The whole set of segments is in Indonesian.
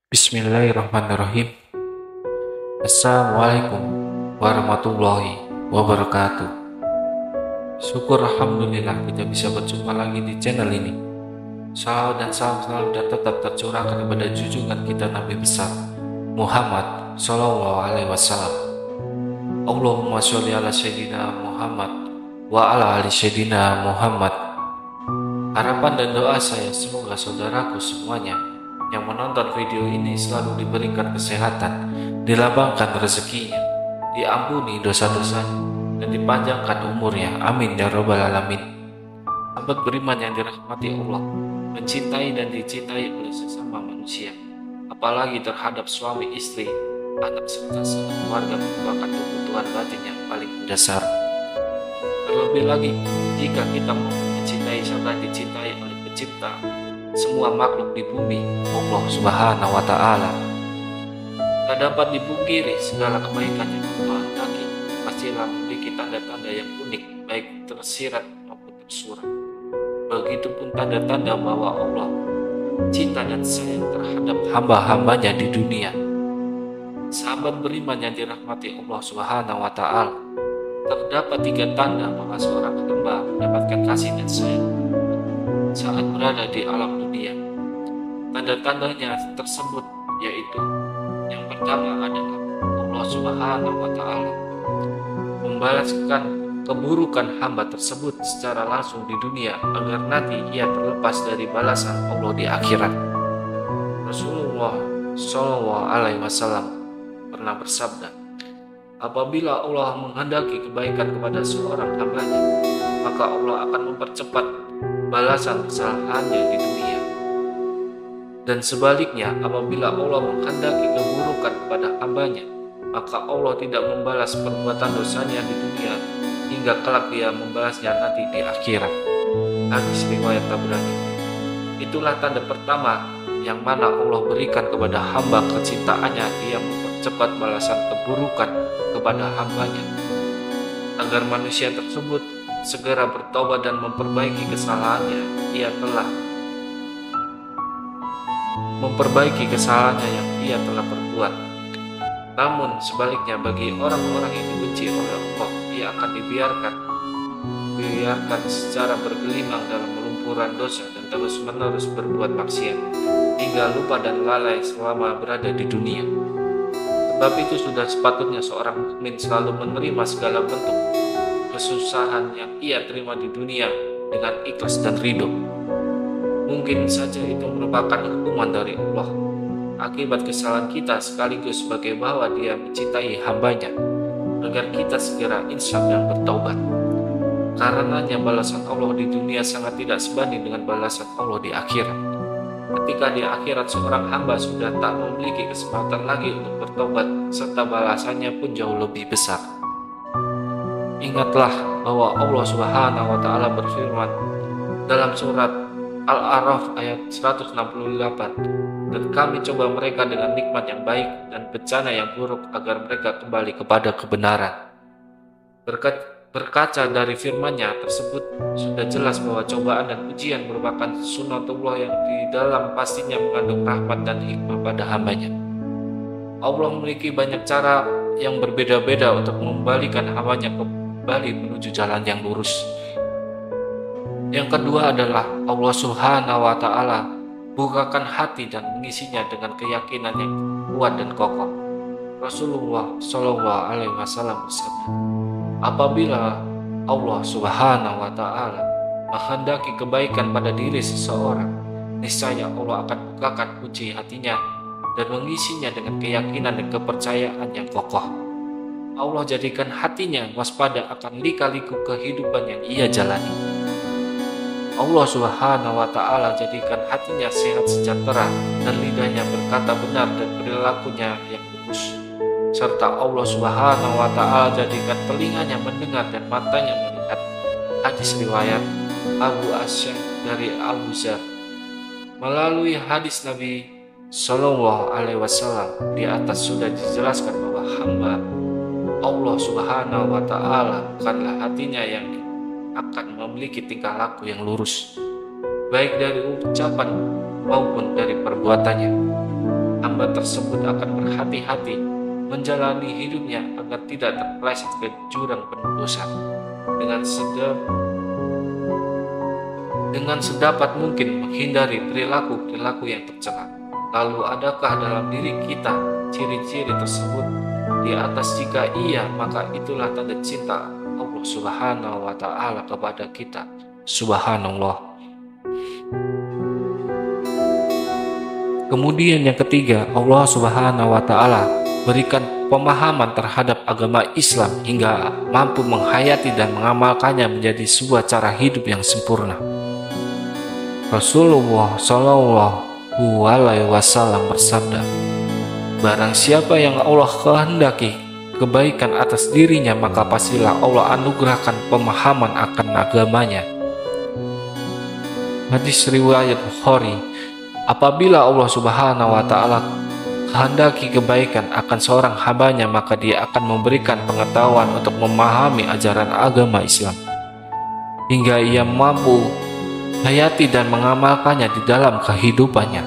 Bismillahirrahmanirrahim. Assalamualaikum warahmatullahi wabarakatuh. Syukur alhamdulillah kita bisa berjumpa lagi di channel ini. Salawat dan salam selalu dan tetap tercurahkan kepada junjungan kita Nabi besar Muhammad Sallallahu Alaihi Wasallam. Allahumma sholli ala Sayyidina Muhammad wa ala ali Sayyidina Muhammad. Harapan dan doa saya semoga saudaraku semuanya yang menonton video ini selalu diberikan kesehatan, dilapangkan rezekinya, diampuni dosa-dosanya, dan dipanjangkan umurnya. Amin ya robbal alamin. Sahabat beriman yang dirahmati Allah, mencintai dan dicintai oleh sesama manusia, apalagi terhadap suami, istri, anak serta keluarga merupakan kebutuhan batin yang paling mendasar. Terlebih lagi jika kita mau mencintai serta dicintai oleh Pencipta semua makhluk di bumi, Allah Subhanahu wa Ta'ala. Tak dapat dipungkiri segala kebaikan yang Allah hendaki pastilah memiliki tanda-tanda yang unik, baik tersirat maupun tersurat. Begitupun tanda-tanda bahwa Allah cinta dan sayang terhadap hamba-hambanya di dunia. Sahabat beriman yang dirahmati Allah Subhanahu wa Ta'ala, terdapat 3 tanda bahwa seorang hamba mendapatkan kasih dan sayang saat berada di alam dunia. Tanda-tandanya tersebut yaitu yang pertama adalah Allah Subhanahu wa Ta'ala membalaskan keburukan hamba tersebut secara langsung di dunia agar nanti ia terlepas dari balasan Allah di akhirat. Rasulullah Shallallahu Alaihi Wasallam pernah bersabda, apabila Allah menghendaki kebaikan kepada seorang hambanya, maka Allah akan mempercepat balasan kesalahannya di dunia. Dan sebaliknya, apabila Allah menghendaki keburukan kepada hambanya, maka Allah tidak membalas perbuatan dosanya di dunia hingga kelak dia membalasnya nanti di akhirat. Hadis riwayat Tabrani. Itulah tanda pertama yang mana Allah berikan kepada hamba kecintaannya, dia mempercepat balasan keburukan kepada hambanya agar manusia tersebut segera bertobat dan memperbaiki kesalahannya. Ia telah memperbaiki kesalahannya yang ia telah perbuat. Namun sebaliknya, bagi orang-orang yang dibenci oleh Allah, ia akan dibiarkan secara bergelimang dalam melumpuran dosa dan terus-menerus berbuat maksiat hingga lupa dan lalai selama berada di dunia. Sebab itu sudah sepatutnya seorang mukmin selalu menerima segala bentuk kesusahan yang ia terima di dunia dengan ikhlas dan ridho. Mungkin saja itu merupakan hukuman dari Allah akibat kesalahan kita, sekaligus sebagai bahwa dia mencintai hambanya agar kita segera insaf dan bertaubat. Karenanya balasan Allah di dunia sangat tidak sebanding dengan balasan Allah di akhirat. Ketika di akhirat seorang hamba sudah tak memiliki kesempatan lagi untuk bertobat, serta balasannya pun jauh lebih besar. Ingatlah bahwa Allah Subhanahu wa Ta'ala berfirman dalam surat Al-A'raf ayat 168, dan kami coba mereka dengan nikmat yang baik dan bencana yang buruk agar mereka kembali kepada kebenaran. Berkaca dari firman-Nya tersebut, sudah jelas bahwa cobaan dan ujian merupakan sunatullah yang di dalam pastinya mengandung rahmat dan hikmah pada hambanya. Allah memiliki banyak cara yang berbeda-beda untuk mengembalikan hambanya kembali menuju jalan yang lurus. Yang kedua adalah Allah Subhanahu wa Ta'ala bukakan hati dan mengisinya dengan keyakinan yang kuat dan kokoh. Rasulullah Shallallahu Alaihi Wasallam bersabda, apabila Allah Subhanahu wa Ta'ala menghendaki kebaikan pada diri seseorang, niscaya Allah akan bukakan kunci hatinya dan mengisinya dengan keyakinan dan kepercayaan yang kokoh. Allah jadikan hatinya waspada akan lika-liku kehidupan yang ia jalani. Allah Subhanahu wa Ta'ala jadikan hatinya sehat sejahtera dan lidahnya berkata benar dan perilakunya yang lurus. Serta Allah Subhanahu wa Ta'ala jadikan telinganya mendengar dan matanya melihat. Hadis riwayat Abu Asy'ad dari Abu Dzar. Melalui hadis Nabi Sallallahu Alaihi Wasallam di atas sudah dijelaskan bahwa hamba Allah Subhanahu wa Ta'ala bukanlah hatinya yang akan memiliki tingkah laku yang lurus, baik dari ucapan maupun dari perbuatannya. Hamba tersebut akan berhati-hati menjalani hidupnya agar tidak terpeleset ke jurang penuh dosa. Dengan sedapat mungkin menghindari perilaku-perilaku yang tercela. Lalu adakah dalam diri kita ciri-ciri tersebut? Di atas jika iya, maka itulah tanda cinta Allah Subhanahu wa Ta'ala kepada kita. Subhanallah. Kemudian yang ketiga, Allah Subhanahu wa Ta'ala berikan pemahaman terhadap agama Islam hingga mampu menghayati dan mengamalkannya menjadi sebuah cara hidup yang sempurna. Rasulullah Shallallahu Alaihi Wasallam bersabda, barang siapa yang Allah kehendaki kebaikan atas dirinya, maka pastilah Allah anugerahkan pemahaman akan agamanya. Hadis riwayat Bukhari. Apabila Allah Subhanahu wa Ta'ala kehendaki kebaikan akan seorang hambanya, maka Dia akan memberikan pengetahuan untuk memahami ajaran agama Islam hingga ia mampu hayati dan mengamalkannya di dalam kehidupannya.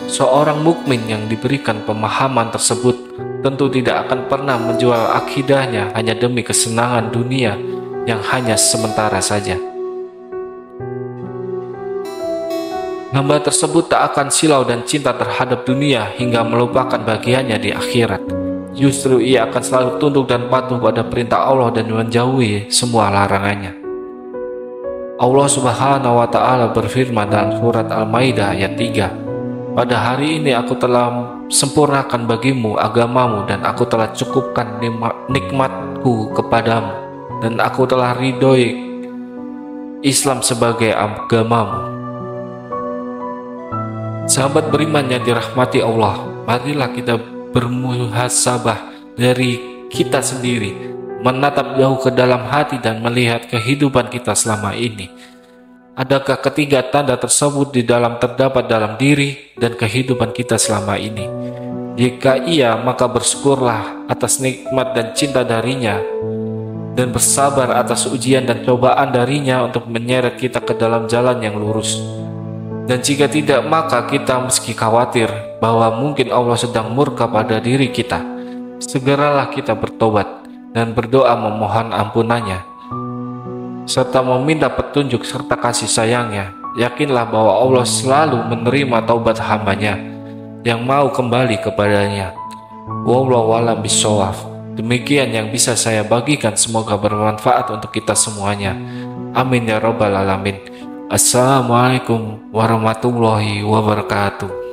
Seorang mukmin yang diberikan pemahaman tersebut tentu tidak akan pernah menjual akidahnya hanya demi kesenangan dunia yang hanya sementara saja. Hamba tersebut tak akan silau dan cinta terhadap dunia hingga melupakan bagiannya di akhirat. Justru ia akan selalu tunduk dan patuh pada perintah Allah dan menjauhi semua larangannya. Allah Subhanahu wa Ta'ala berfirman dalam surat Al-Maidah ayat 3, pada hari ini aku telah sempurnakan bagimu agamamu dan aku telah cukupkan nikmatku kepadamu dan aku telah ridhoi Islam sebagai agamamu. Sahabat beriman yang dirahmati Allah, marilah kita bermuhasabah dari kita sendiri, menatap jauh ke dalam hati dan melihat kehidupan kita selama ini. Adakah ketiga tanda tersebut terdapat dalam diri dan kehidupan kita selama ini? Jika iya, maka bersyukurlah atas nikmat dan cinta darinya dan bersabar atas ujian dan cobaan darinya untuk menyeret kita ke dalam jalan yang lurus. Dan jika tidak, maka kita meski khawatir bahwa mungkin Allah sedang murka pada diri kita. Segeralah kita bertobat dan berdoa memohon ampunannya, serta meminta petunjuk serta kasih sayangnya. Yakinlah bahwa Allah selalu menerima taubat hambanya yang mau kembali kepadanya. Wallahu a'lam bishawab. Demikian yang bisa saya bagikan, semoga bermanfaat untuk kita semuanya. Amin ya rabbal alamin. Assalamualaikum warahmatullahi wabarakatuh.